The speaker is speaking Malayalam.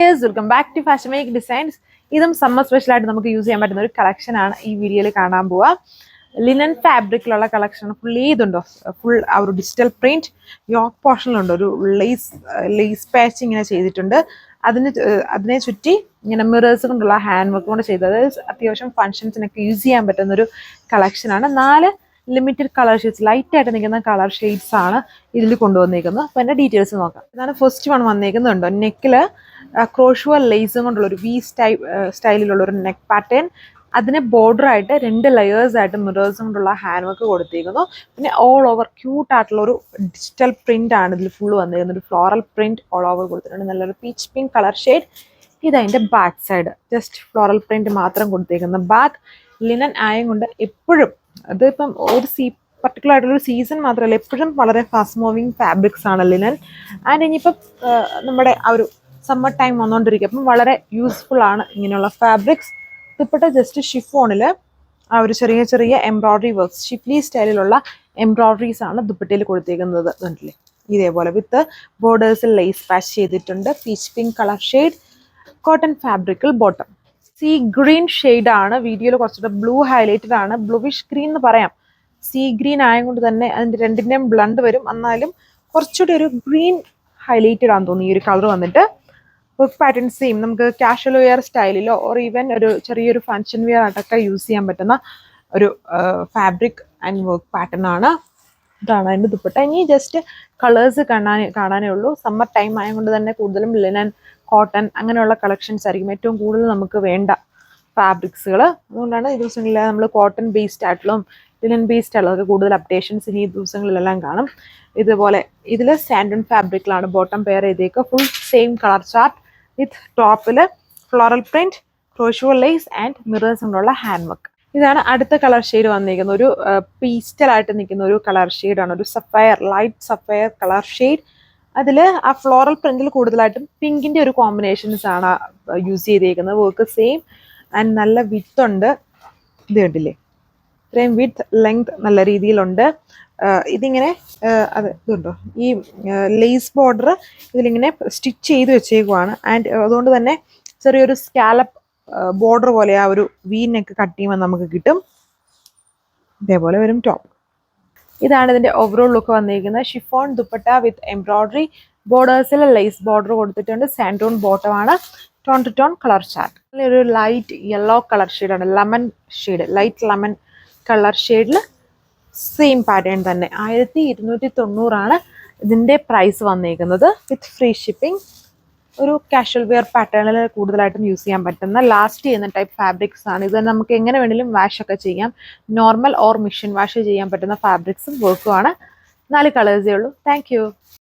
Welcome back to fashion make designs. ഇതും സമ്മർ സ്പെഷ്യൽ ആയിട്ട് നമുക്ക് യൂസ് ചെയ്യാൻ പറ്റുന്ന ഒരു കളക്ഷൻ ആണ് ഈ വീഡിയോയിൽ കാണാൻ പോവാ. ലിനൻ ഫാബ്രിക്കിലുള്ള കളക്ഷൻ ഫുള്ളി ഇതുണ്ടോ, ഫുൾ ആ ഒരു ഡിജിറ്റൽ പ്രിന്റ് യോക്ക് പോർഷനിലുണ്ട്. ഒരു ലേസ് പാച്ച് ഇങ്ങനെ ചെയ്തിട്ടുണ്ട്. അതിനെ ചുറ്റി ഇങ്ങനെ മിറേഴ്സ് കൊണ്ടുള്ള ഹാൻഡ് വർക്ക് കൊണ്ട് ചെയ്തത്. അത്യാവശ്യം ഫംഗ്ഷൻസിനൊക്കെ യൂസ് ചെയ്യാൻ പറ്റുന്ന ഒരു കളക്ഷനാണ്. 4 ലിമിറ്റഡ് കളർ ഷെയ്ഡ്സ്, ലൈറ്റ് ആയിട്ട് നിൽക്കുന്ന കളർ ഷെയ്ഡ്സ് ആണ് ഇതിൽ കൊണ്ടുവന്നിരിക്കുന്നത്. അപ്പോൾ എൻ്റെ ഡീറ്റെയിൽസ് നോക്കാം. ഇതാണ് ഫസ്റ്റ് വൺ വന്നിരിക്കുന്നുണ്ടോ, നെക്കില് ക്രോഷുവ ലേസും കൊണ്ടുള്ള ഒരു വി സ്റ്റൈലിലുള്ള ഒരു നെക്ക് പാറ്റേൺ. അതിന് ബോർഡർ ആയിട്ട് 2 ലെയേഴ്സ് ആയിട്ട് മിറേഴ്സ് കൊണ്ടുള്ള ഹാൻഡ് വർക്ക് കൊടുത്തിരിക്കുന്നു. പിന്നെ ഓൾ ഓവർ ക്യൂട്ട് ആയിട്ടുള്ള ഒരു ഡിജിറ്റൽ പ്രിന്റ് ആണ് ഇതിൽ ഫുള്ള് വന്നിരിക്കുന്നത്. ഒരു ഫ്ലോറൽ പ്രിന്റ് ഓൾ ഓവർ കൊടുത്തിട്ടുണ്ട്. നല്ലൊരു പീച്ച് പിങ്ക് കളർ ഷെയ്ഡ്. ഇതതിൻ്റെ back side just floral print മാത്രം കൊടുത്തിരിക്കുന്ന ബാക്ക്. ലിനൻ ആയം കൊണ്ട് എപ്പോഴും അതിപ്പം ഒരു പർട്ടിക്കുലർ ആയിട്ടുള്ളൊരു സീസൺ മാത്രമല്ല, എപ്പോഴും വളരെ ഫാസ്റ്റ് മൂവിങ് ഫാബ്രിക്സ് ആണ് ലിനൻ. ആൻഡ് ഇനിയിപ്പം നമ്മുടെ ആ ഒരു സമ്മർ ടൈം വന്നുകൊണ്ടിരിക്കും, അപ്പം വളരെ യൂസ്ഫുൾ ആണ് ഇങ്ങനെയുള്ള ഫാബ്രിക്സ്. ദുപ്പട്ട ജസ്റ്റ് ഷിഫോണിൽ ആ ഒരു ചെറിയ ചെറിയ എംബ്രോയ്ഡറി വർക്ക്സ്, ഷിഫ്ലി സ്റ്റൈലിലുള്ള എംബ്രോയ്ഡറീസ് ആണ് ദുപ്പട്ടയിൽ കൊടുത്തേക്കുന്നത്. കണ്ടില്ലേ, ഇതേപോലെ വിത്ത് ബോർഡേഴ്സിൽ ലേസ് പാച്ച് ചെയ്തിട്ടുണ്ട്. Peach pink colour shade, cotton ഫാബ്രിക്കിൽ ബോട്ടം. സീ ഗ്രീൻ ഷെയ്ഡ് ആണ്. വീഡിയോയിൽ കുറച്ചുകൂടെ ബ്ലൂ ഹൈലൈറ്റഡ് ആണ്. ബ്ലൂവിഷ് ഗ്രീൻ എന്ന് പറയാം. സീ ഗ്രീൻ ആയതുകൊണ്ട് തന്നെ അതിൻ്റെ രണ്ടിൻ്റെയും ബ്ലണ്ട് വരും. എന്നാലും കുറച്ചുകൂടി ഒരു ഗ്രീൻ ഹൈലൈറ്റഡ് ആണെന്ന് തോന്നി ഈ ഒരു കളർ വന്നിട്ട്. വർക്ക് പാറ്റേൺ സെയിം, നമുക്ക് കാഷ്വൽ വെയർ സ്റ്റൈലിലോ ഓർ ഈവൻ ഒരു ചെറിയൊരു ഫങ്ഷൻ വെയർ ആയിട്ടൊക്കെ യൂസ് ചെയ്യാൻ പറ്റുന്ന ഒരു ഫാബ്രിക് ആൻഡ് വർക്ക് പാറ്റേൺ ആണ്. ഇതാണ് അതിൻ്റെ ദുപ്പട്ട. ഇനി ജസ്റ്റ് കളേഴ്സ് കാണാനേ ഉള്ളൂ. സമ്മർ ടൈം ആയതുകൊണ്ട് തന്നെ കൂടുതലും ലിനൻ, കോട്ടൺ അങ്ങനെയുള്ള കളക്ഷൻസ് ആയിരിക്കും ഏറ്റവും കൂടുതൽ നമുക്ക് വേണ്ട ഫാബ്രിക്സുകൾ. അതുകൊണ്ടാണ് ഈ ദിവസങ്ങളിൽ നമ്മൾ കോട്ടൺ ബേസ്ഡ് ആയിട്ടുള്ളതും ലിനൻ ബേസ്ഡ് ആയിട്ടുള്ള കൂടുതൽ അപ്ഡേഷൻസ് ഇനി ഈ ദിവസങ്ങളിലെല്ലാം കാണും. ഇതുപോലെ ഇതിൽ സാൻഡൺ ഫാബ്രിക്കിലാണ് ബോട്ടം പെയർ ചെയ്തേക്കുക. Full same colour chart with ടോപ്പിൽ floral print, crochet lace and mirrors കൊണ്ടുള്ള ഹാൻഡ് വർക്ക്. ഇതാണ് അടുത്ത കളർ ഷെയ്ഡ് വന്നിരിക്കുന്നത്. ഒരു പീസ്റ്റലായിട്ട് നിൽക്കുന്ന ഒരു കളർ ഷെയ്ഡാണ്. ഒരു sapphire, light sapphire colour shade. അതിൽ ആ ഫ്ലോറൽ പ്രിന്റിൽ കൂടുതലായിട്ടും പിങ്കിൻ്റെ ഒരു കോമ്പിനേഷൻസ് ആണ് യൂസ് ചെയ്തേക്കുന്നത്. വർക്ക് സെയിം ആൻഡ് നല്ല വിത്ത് ഉണ്ട്. ഇത് കണ്ടില്ലേ, ഇത്രയും വിത്ത് ലെങ്ത് നല്ല രീതിയിലുണ്ട്. ഇതിങ്ങനെ ഇതുണ്ടോ, ഈ ലേസ് ബോർഡർ ഇതിലിങ്ങനെ സ്റ്റിച്ച് ചെയ്ത് വെച്ചേക്കുവാണ്. ആൻഡ് അതുകൊണ്ട് തന്നെ ചെറിയൊരു സ്കാലപ്പ് ബോർഡർ പോലെ ആ ഒരു വി നെക്ക് കട്ട് ചെയ്യുമ്പോൾ നമുക്ക് കിട്ടും. ഇതേപോലെ വരും ടോപ്പ്. ഇതാണ് ഇതിൻ്റെ ഓവറോൾ ലുക്ക് വന്നിരിക്കുന്നത്. ഷിഫോൺ ദുപ്പട്ട വിത്ത് എംബ്രോയ്ഡറി, ബോർഡേഴ്സിൽ ലേസ് ബോർഡർ കൊടുത്തിട്ടുണ്ട്. സാൻഡോൺ ബോട്ടം ആണ്. Tone to tone colour chart. ഒരു ലൈറ്റ് യെല്ലോ കളർ ഷെയ്ഡാണ്, lemon shade, light lemon colour ഷെയ്ഡിൽ സെയിം പാറ്റേൺ തന്നെ. 1290 ഇതിൻ്റെ പ്രൈസ് വന്നിരിക്കുന്നത് വിത്ത് ഫ്രീ ഷിപ്പിംഗ്. ഒരു കാഷ്വൽ വെയർ പാറ്റേണിൽ കൂടുതലായിട്ടും യൂസ് ചെയ്യാൻ പറ്റുന്ന ലാസ്റ്റ് ചെയ്യുന്ന ടൈപ്പ് ഫാബ്രിക്സ് ആണ്. ഇത് നമുക്ക് എങ്ങനെ വേണമെങ്കിലും വാഷ് ഒക്കെ ചെയ്യാം. നോർമൽ ഓർ മെഷീൻ വാഷ് ചെയ്യാൻ പറ്റുന്ന ഫാബ്രിക്സും വർക്കും ആണ്. 4 കളേഴ്സേ ഉള്ളൂ. താങ്ക്